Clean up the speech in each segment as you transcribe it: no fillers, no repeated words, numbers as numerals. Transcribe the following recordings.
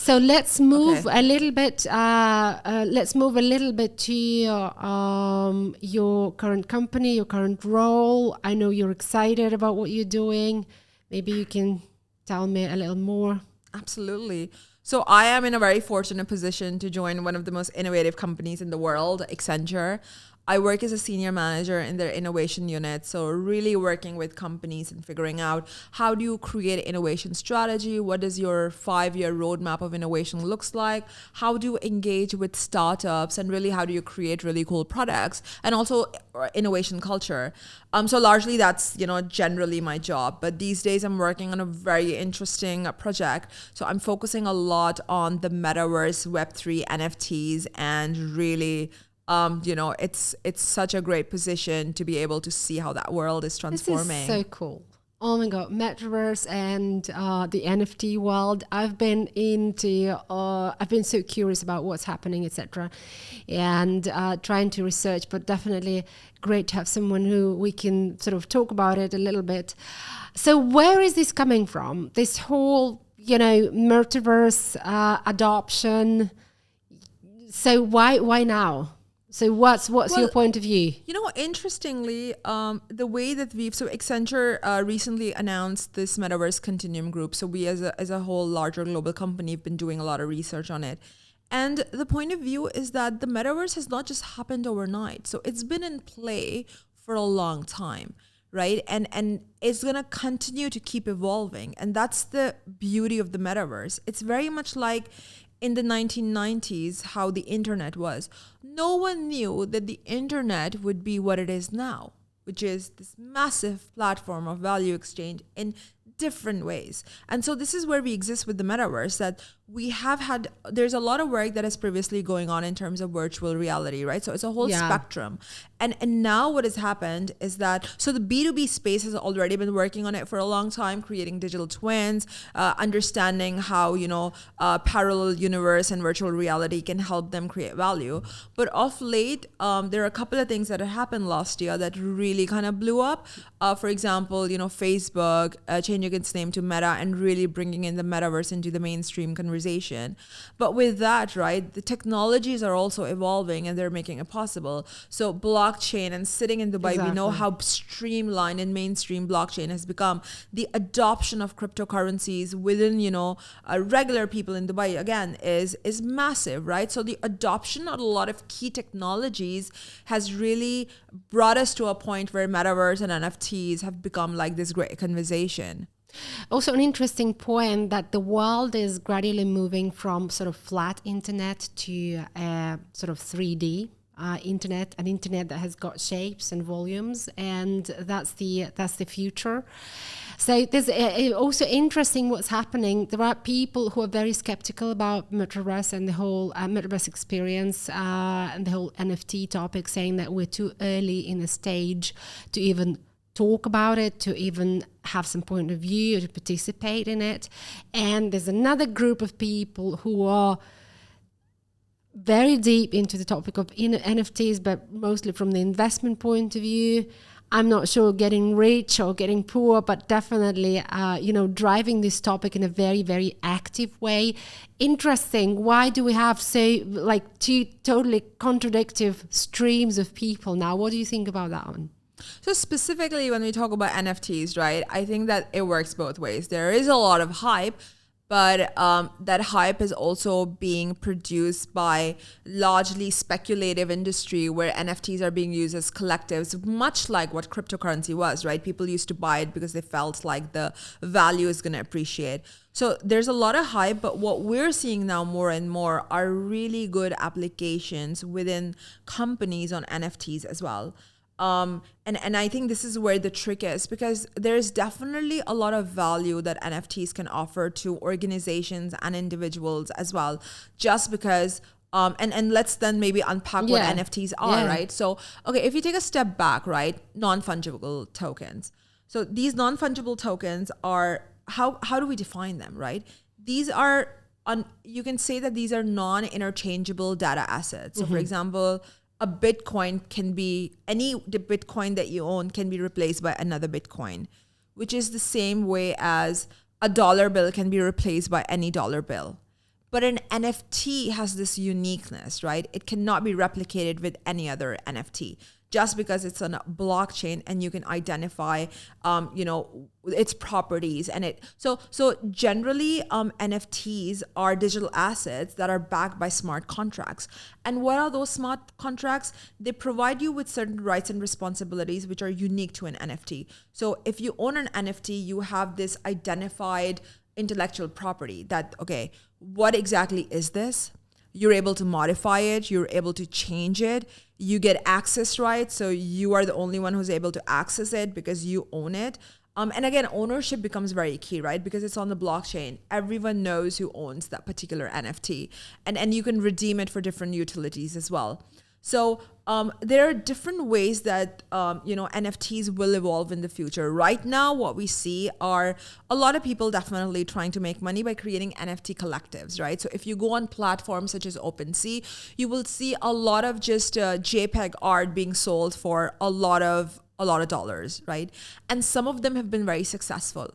So let's move a little bit. Let's move a little bit to your current company, your current role. I know you're excited about what you're doing. Maybe you can tell me a little more. Absolutely. So I am in a very fortunate position to join one of the most innovative companies in the world, Accenture. I work as a senior manager in their innovation unit. So really working with companies and figuring out how do you create innovation strategy? What does your 5-year roadmap of innovation looks like? How do you engage with startups? And really, how do you create really cool products? And also innovation culture. So largely that's, generally my job. But these days I'm working on a very interesting project. So I'm focusing a lot on the Metaverse, Web3, NFTs, and really it's such a great position to be able to see how that world is transforming. This is so cool. Oh my God, Metaverse and the NFT world. I've been so curious about what's happening, etc., and trying to research. But definitely great to have someone who we can sort of talk about it a little bit. So where is this coming from? This whole Metaverse adoption. So why now? So what's your point of view? Interestingly, the way that so Accenture recently announced this Metaverse Continuum Group. So we as a whole larger global company have been doing a lot of research on it. And the point of view is that the Metaverse has not just happened overnight. So it's been in play for a long time, right? And it's going to continue to keep evolving. And that's the beauty of the Metaverse. It's very much like in the 1990s, how the internet was. No one knew that the internet would be what it is now, which is this massive platform of value exchange in different ways. And so this is where we exist with the Metaverse, that there's a lot of work that is previously going on in terms of virtual reality, right? So it's a whole spectrum. And now what has happened is that, so the B2B space has already been working on it for a long time, creating digital twins, understanding how, parallel universe and virtual reality can help them create value. But of late, there are a couple of things that had happened last year that really kind of blew up. For example, Facebook changing its name to Meta and really bringing in the Metaverse into the mainstream conversation. But with that, right, the technologies are also evolving and they're making it possible. So blockchain and sitting in Dubai, we know how streamlined and mainstream blockchain has become. The adoption of cryptocurrencies within, regular people in Dubai, again, is massive, right? So the adoption of a lot of key technologies has really brought us to a point where Metaverse and NFTs have become like this great conversation. Also an interesting point that the world is gradually moving from sort of flat internet to sort of 3D internet, an internet that has got shapes and volumes, and that's the future. So there's also interesting what's happening. There are people who are very skeptical about Metaverse and the whole Metaverse experience and the whole NFT topic, saying that we're too early in the stage to even talk about it, to even have some point of view, to participate in it. And there's another group of people who are very deep into the topic of NFTs, but mostly from the investment point of view. I'm not sure getting rich or getting poor, but definitely, driving this topic in a very, very active way. Interesting. Why do we have two totally contradictory streams of people now? What do you think about that one? So specifically when we talk about NFTs, right, I think that it works both ways. There is a lot of hype, but that hype is also being produced by largely speculative industry where NFTs are being used as collectives, much like what cryptocurrency was, right? People used to buy it because they felt like the value is going to appreciate. So there's a lot of hype, but what we're seeing now more and more are really good applications within companies on NFTs as well. And I think this is where the trick is, because there's definitely a lot of value that NFTs can offer to organizations and individuals as well, just because and let's then maybe unpack what NFTs are, right? So, okay, if you take a step back, right, non-fungible tokens. So these non-fungible tokens are, how do we define them, right? These are, you can say that these are non-interchangeable data assets. So for example, a Bitcoin can be, any Bitcoin that you own can be replaced by another Bitcoin, which is the same way as a dollar bill can be replaced by any dollar bill. But an NFT has this uniqueness, right? It cannot be replicated with any other NFT just because it's on a blockchain and you can identify, its properties and it. So generally, NFTs are digital assets that are backed by smart contracts. And what are those smart contracts? They provide you with certain rights and responsibilities which are unique to an NFT. So if you own an NFT, you have this identified intellectual property that, okay, what exactly is this? You're able to modify it. You're able to change it. You get access rights. So you are the only one who's able to access it because you own it. And again, ownership becomes very key, right? Because it's on the blockchain. Everyone knows who owns that particular NFT. And you can redeem it for different utilities as well. So there are different ways that NFTs will evolve in the future. Right now, what we see are a lot of people definitely trying to make money by creating NFT collectives, right? So if you go on platforms such as OpenSea, you will see a lot of just JPEG art being sold for a lot of dollars, right? And some of them have been very successful.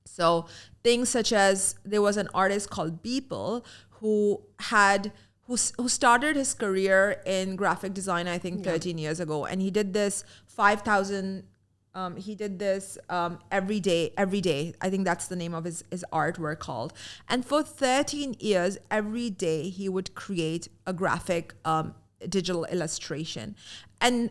So things such as there was an artist called Beeple who started his career in graphic design, I think 13 years ago. And he did this 5,000, every day. I think that's the name of his artwork called. And for 13 years, every day he would create a graphic digital illustration. And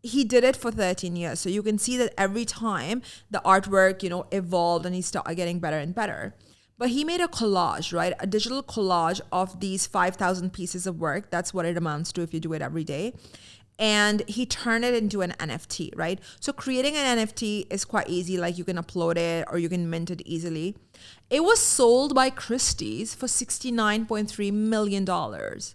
he did it for 13 years. So you can see that every time the artwork, evolved and he started getting better and better. But he made a collage, right? A digital collage of these 5,000 pieces of work. That's what it amounts to if you do it every day. And he turned it into an NFT, right? So creating an NFT is quite easy. Like you can upload it or you can mint it easily. It was sold by Christie's for $69.3 million.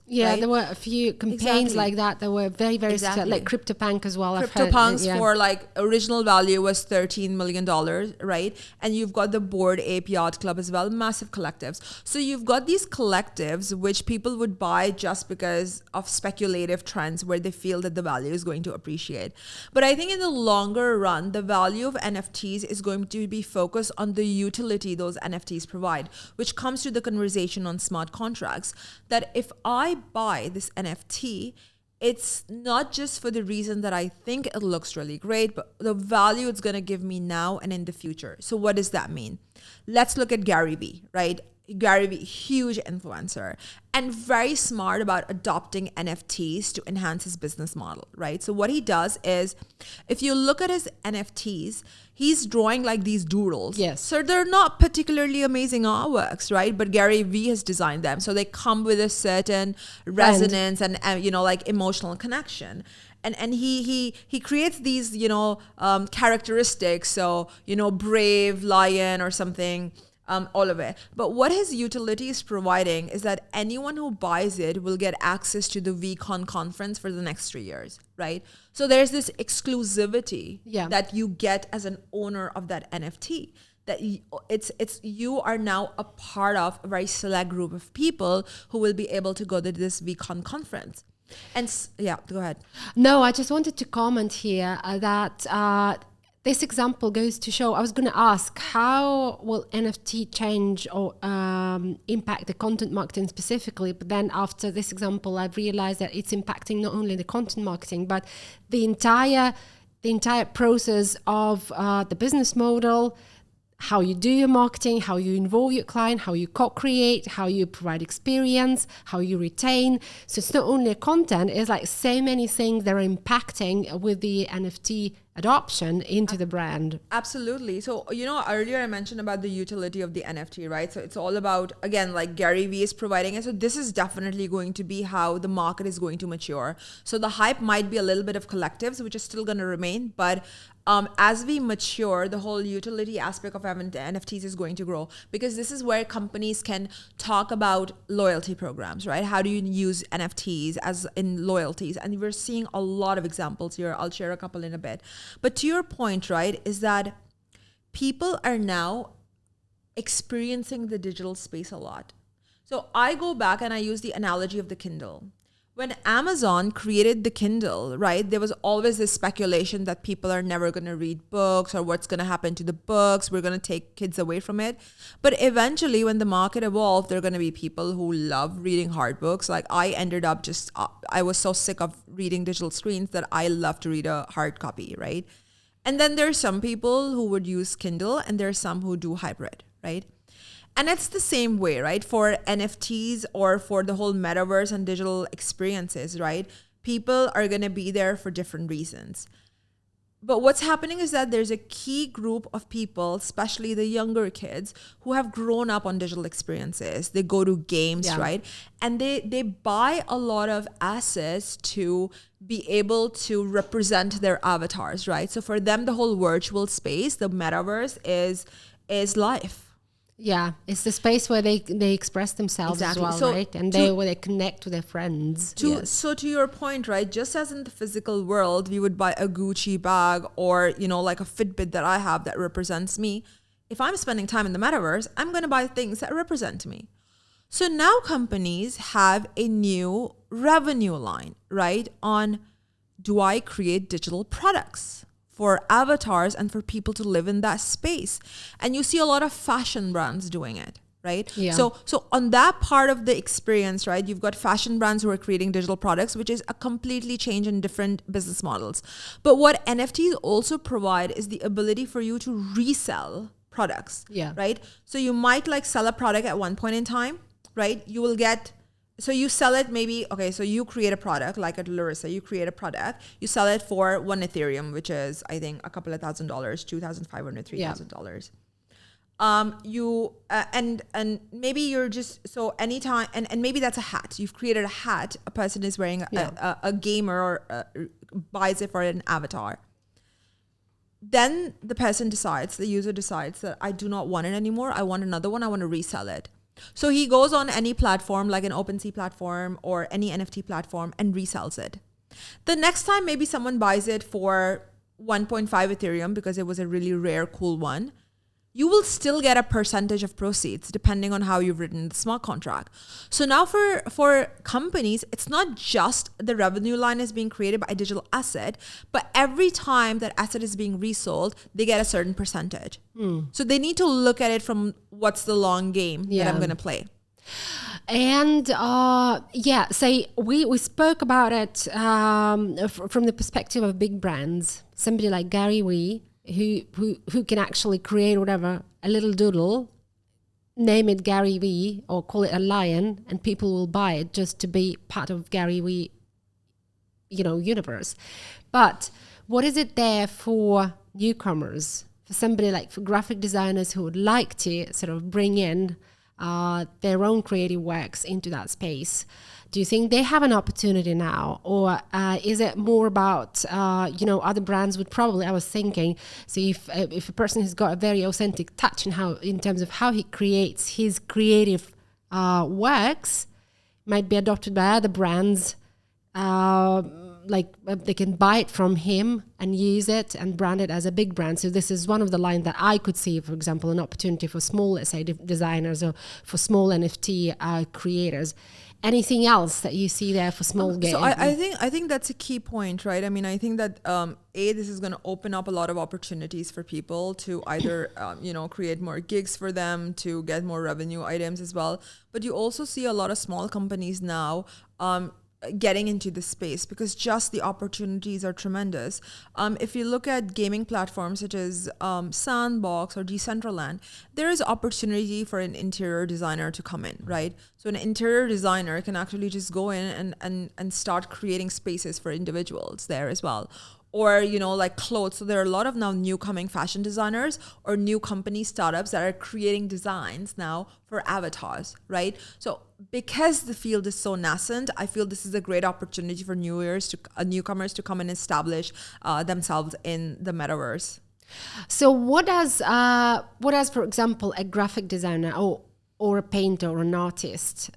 Yeah, right? there were a few campaigns like that. There were very, very successful, like CryptoPunk as well. CryptoPunks for like original value was $13 million, right? And you've got the Bored Ape Yacht Club as well, massive collectives. So you've got these collectives which people would buy just because of speculative trends where they feel that the value is going to appreciate. But I think in the longer run, the value of NFTs is going to be focused on the utility those NFTs provide, which comes to the conversation on smart contracts, that if I buy this NFT, it's not just for the reason that I think it looks really great, but the value it's going to give me now and in the future. So what does that mean? Let's look at Gary Vee, right? Gary Vee, huge influencer and very smart about adopting NFTs to enhance his business model, right? So what he does is, if you look at his NFTs, he's drawing like these doodles. Yes. So they're not particularly amazing artworks, right? But Gary Vee has designed them. So they come with a certain resonance and like emotional connection. And he creates these, characteristics. So, brave lion or something. All of it. But what his utility is providing is that anyone who buys it will get access to the VCon conference for the next 3 years, right? So there's this exclusivity that you get as an owner of that NFT. That you are now a part of a very select group of people who will be able to go to this VCon conference. And go ahead. No, I just wanted to comment here that this example goes to show, I was going to ask, how will NFT change or impact the content marketing specifically? But then after this example, I've realized that it's impacting not only the content marketing, but the entire process of the business model, how you do your marketing, how you involve your client, how you co-create, how you provide experience, how you retain. So it's not only content, it's like so many things that are impacting with the NFT adoption into the brand. Absolutely. So, earlier I mentioned about the utility of the NFT, right? So it's all about, again, like Gary Vee is providing it. So this is definitely going to be how the market is going to mature. So the hype might be a little bit of collectives, which is still going to remain. But as we mature, the whole utility aspect of NFTs is going to grow, because this is where companies can talk about loyalty programs, right? How do you use NFTs as in loyalties? And we're seeing a lot of examples here. I'll share a couple in a bit. But to your point, right, is that people are now experiencing the digital space a lot. So I go back and I use the analogy of the Kindle. when Amazon created the Kindle, right, there was always this speculation that people are never going to read books, or what's going to happen to the books. We're going to take kids away from it. But eventually, when the market evolved, there are going to be people who love reading hard books. Like I ended up I was so sick of reading digital screens that I love to read a hard copy, right? And then there are some people who would use Kindle, and there are some who do hybrid, right? And it's the same way, right? For NFTs or for the whole metaverse and digital experiences, right? People are going to be there for different reasons. But what's happening is that there's a key group of people, especially the younger kids, who have grown up on digital experiences. They go to games, right? And they buy a lot of assets to be able to represent their avatars, right? So for them, the whole virtual space, the metaverse is life. Yeah, it's the space where they express themselves as well, right? And where they connect with their friends. So to your point, right? Just as in the physical world, we would buy a Gucci bag or, like a Fitbit that I have that represents me. If I'm spending time in the metaverse, I'm going to buy things that represent me. So now companies have a new revenue line, right? On, do I create digital products for avatars and for people to live in that space? And you see a lot of fashion brands doing it, right? Yeah. So on that part of the experience, right, you've got fashion brands who are creating digital products, which is a completely change in different business models. But what NFTs also provide is the ability for you to resell products, right? So you might sell a product at one point in time, right? You will get... So you sell it maybe, so you create a product, like at Larisa, you create a product, you sell it for $1 Ethereum, which is, I think, a couple of $1,000, $2,500, $3,000. And maybe you're just, so anytime, and maybe that's a hat. You've created a hat, a person is wearing a gamer or buys it for an avatar. Then the user decides that I do not want it anymore. I want another one. I want to resell it. So he goes on any platform like an OpenSea platform or any NFT platform and resells it. The next time maybe someone buys it for 1.5 Ethereum because it was a really rare, cool one. You will still get a percentage of proceeds depending on how you've written the smart contract. So now for companies, it's not just the revenue line is being created by a digital asset, but every time that asset is being resold, they get a certain percentage. So they need to look at it from what's the long game that I'm going to play. And we spoke about it from the perspective of big brands. Somebody like Gary Vee, who can actually create whatever, a little doodle, name it Gary Vee or call it a lion, and people will buy it just to be part of Gary Vee, universe. But what is it there for newcomers, for somebody for graphic designers who would like to sort of bring in their own creative works into that space? Do you think they have an opportunity now, or is it more about other brands would probably? I was thinking, so if a person has got a very authentic touch in terms of how he creates his creative works, might be adopted by other brands. They can buy it from him and use it and brand it as a big brand. So this is one of the lines that I could see, for example, an opportunity for small, let's say, designers or for small NFT creators. Anything else that you see there for small games? So I think that's a key point, right? I mean, I think that this is going to open up a lot of opportunities for people to either create more gigs for them, to get more revenue items as well. But you also see a lot of small companies now getting into this space because just the opportunities are tremendous. If you look at gaming platforms such as Sandbox or Decentraland, there is opportunity for an interior designer to come in, right? So an interior designer can actually just go in and start creating spaces for individuals there as well. Or, clothes. So there are a lot of now new coming fashion designers or new company startups that are creating designs now for avatars, right? So because the field is so nascent, I feel this is a great opportunity for newcomers to come and establish themselves in the metaverse. So what does, for example, a graphic designer or a painter or an artist,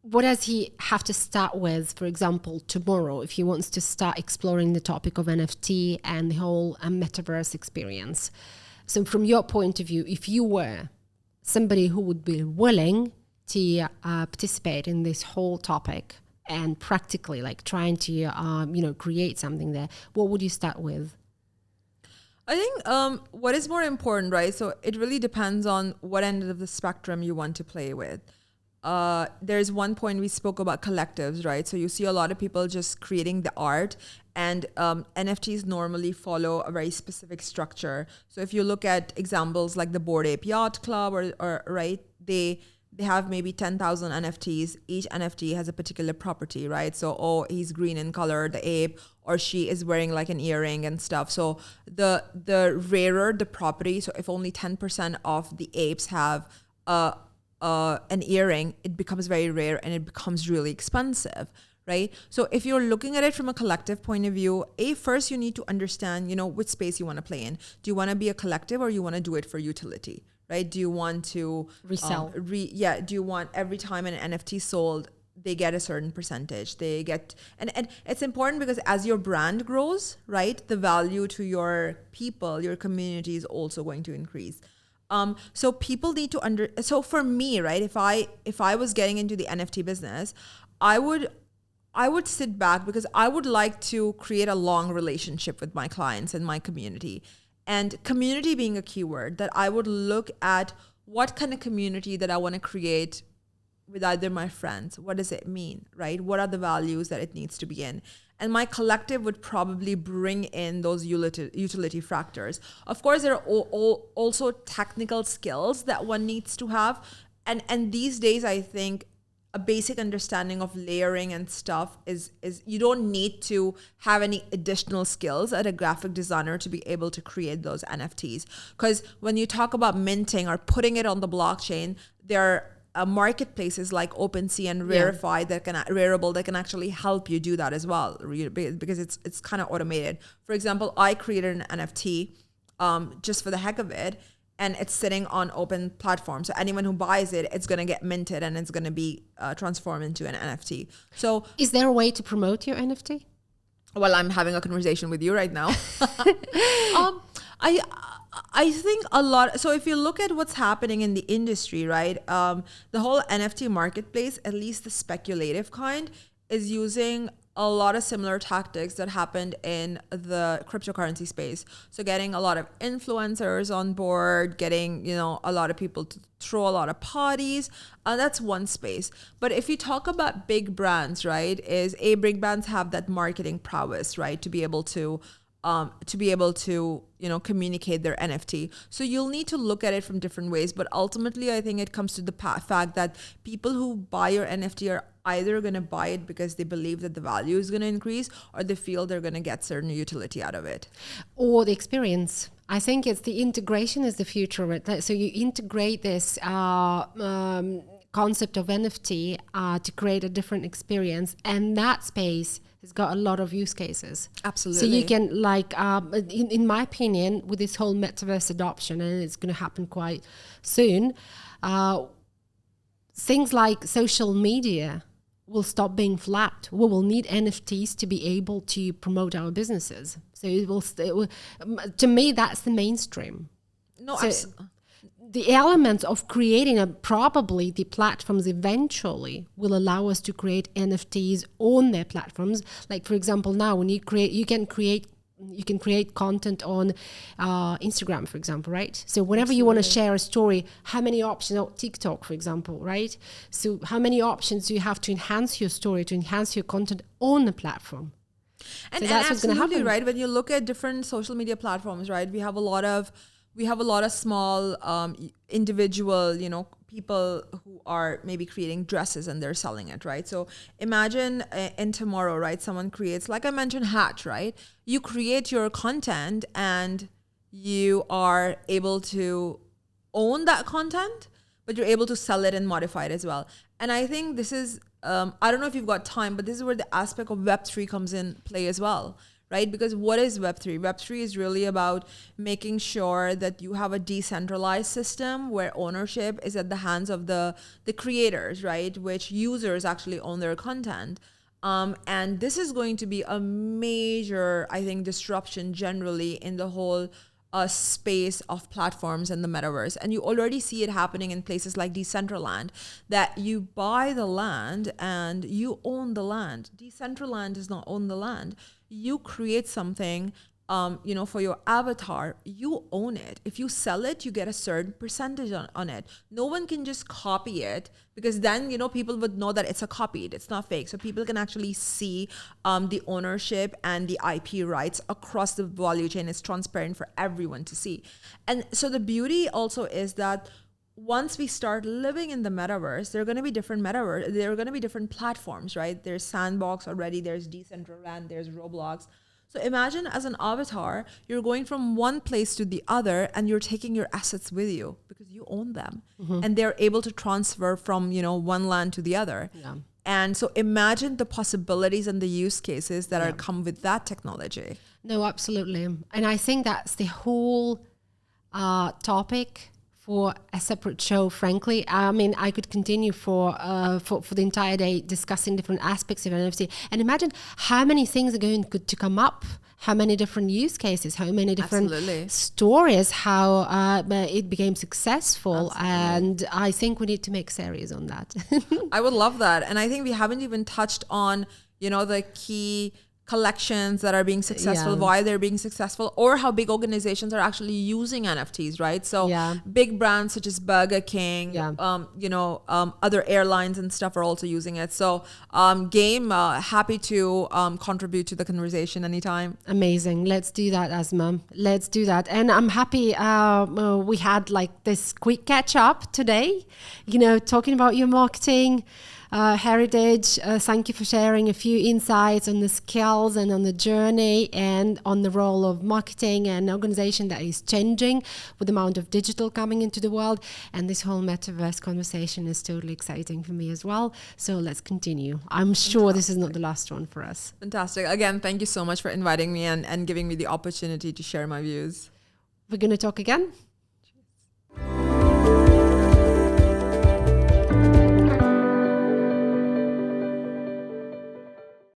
what does he have to start with, for example, tomorrow, if he wants to start exploring the topic of NFT and the whole metaverse experience? So from your point of view, if you were somebody who would be willing to participate in this whole topic, and practically, like trying to, create something there, what would you start with? I think what is more important, right? So it really depends on what end of the spectrum you want to play with. There's one point we spoke about collectives, right? So you see a lot of people just creating the art, and NFTs normally follow a very specific structure. So if you look at examples like the Bored Ape Yacht Club, or right, they have maybe 10,000 NFTs. Each NFT has a particular property, right? So, oh, he's green in color, the ape, or she is wearing like an earring and stuff. So the rarer the property, so if only 10% of the apes have an earring, it becomes very rare and it becomes really expensive, right? So if you're looking at it from a collective point of view, first you need to understand, which space you want to play in. Do you want to be a collective, or you want to do it for utility? Right? Do you want to resell? Do you want every time an NFT sold, they get a certain percentage? They get, and it's important because as your brand grows, right, the value to your people, your community is also going to increase. So people need to so for me, right, if I was getting into the NFT business, I would sit back because I would like to create a long relationship with my clients and my community. And community being a keyword, that I would look at what kind of community that I want to create with either my friends. What does it mean, right? What are the values that it needs to be in? And my collective would probably bring in those utility factors. Of course, there are also technical skills that one needs to have. And these days, I think a basic understanding of layering and stuff is you don't need to have any additional skills as a graphic designer to be able to create those NFTs. Because when you talk about minting or putting it on the blockchain, there are marketplaces like OpenSea and Rarify Rarible that can actually help you do that as well, because it's kind of automated. For example, I created an NFT just for the heck of it, and it's sitting on open platform. So anyone who buys it, it's going to get minted and it's going to be transformed into an NFT. So is there a way to promote your NFT? Well, I'm having a conversation with you right now. I think a lot. So if you look at what's happening in the industry, right, the whole NFT marketplace, at least the speculative kind, is using a lot of similar tactics that happened in the cryptocurrency space. So getting a lot of influencers on board, getting, a lot of people to throw a lot of parties. That's one space. But if you talk about big brands, right, big brands have that marketing prowess, right, to be able to communicate their NFT. So you'll need to look at it from different ways. But ultimately, I think it comes to the fact that people who buy your NFT are either going to buy it because they believe that the value is going to increase, or they feel they're going to get certain utility out of it. Or the experience. I think it's the integration is the future of it. So you integrate this concept of NFT to create a different experience, and that space has got a lot of use cases. Absolutely. So you can, like, in my opinion, with this whole metaverse adoption, and it's going to happen quite soon, things like social media will stop being flat. We will need NFTs to be able to promote our businesses. So it will to me, that's the mainstream. No, so the elements of creating probably the platforms eventually will allow us to create NFTs on their platforms. Like, for example, now when you can create content on Instagram, for example, right? So whenever you want to share a story, how many options, or TikTok, for example, right? So how many options do you have to enhance your story, to enhance your content on the platform? And that's what's going to happen, right? When you look at different social media platforms, right, we have a lot of small individual, people who are maybe creating dresses and they're selling it, right? So imagine in tomorrow, right, someone creates, like I mentioned, hat, right? You create your content and you are able to own that content, but you're able to sell it and modify it as well. And I think this is, I don't know if you've got time, but this is where the aspect of Web3 comes in play as well. Right? Because what is Web3? Web3 is really about making sure that you have a decentralized system where ownership is at the hands of the creators, right? Which users actually own their content. And this is going to be a major, I think, disruption generally in the whole space of platforms in the metaverse. And you already see it happening in places like Decentraland, that you buy the land and you own the land. Decentraland does not own the land. You create something, for your avatar, you own it. If you sell it, you get a certain percentage on it. No one can just copy it, because then, people would know that it's a copy. It's not fake. So people can actually see the ownership and the IP rights across the value chain. It's transparent for everyone to see. And so the beauty also is that once we start living in the metaverse, there are going to be different there are going to be different platforms, right? There's Sandbox already, there's Decentraland, there's Roblox. So imagine as an avatar, you're going from one place to the other and you're taking your assets with you because you own them. And they're able to transfer from, one land to the other. Yeah. And so imagine the possibilities and the use cases that are come with that technology. No, absolutely. And I think that's the whole topic for a separate show, frankly. I mean, I could continue for the entire day discussing different aspects of NFT. And imagine how many things are going to come up, how many different use cases, how many different stories, how it became successful. And I think we need to make series on that. I would love that. And I think we haven't even touched on, the key collections that are being successful, why they're being successful, or how big organizations are actually using NFTs, right? So big brands such as Burger King, other airlines and stuff are also using it. So happy to contribute to the conversation anytime. Amazing. Let's do that, Asma. Let's do that. And I'm happy we had like this quick catch up today, talking about your marketing heritage. Thank you for sharing a few insights on the skills and on the journey and on the role of marketing and organization that is changing with the amount of digital coming into the world. And this whole metaverse conversation is totally exciting for me as well. So let's continue. I'm sure this is not the last one for us. Fantastic. Again, thank you so much for inviting me and giving me the opportunity to share my views. We're going to talk again.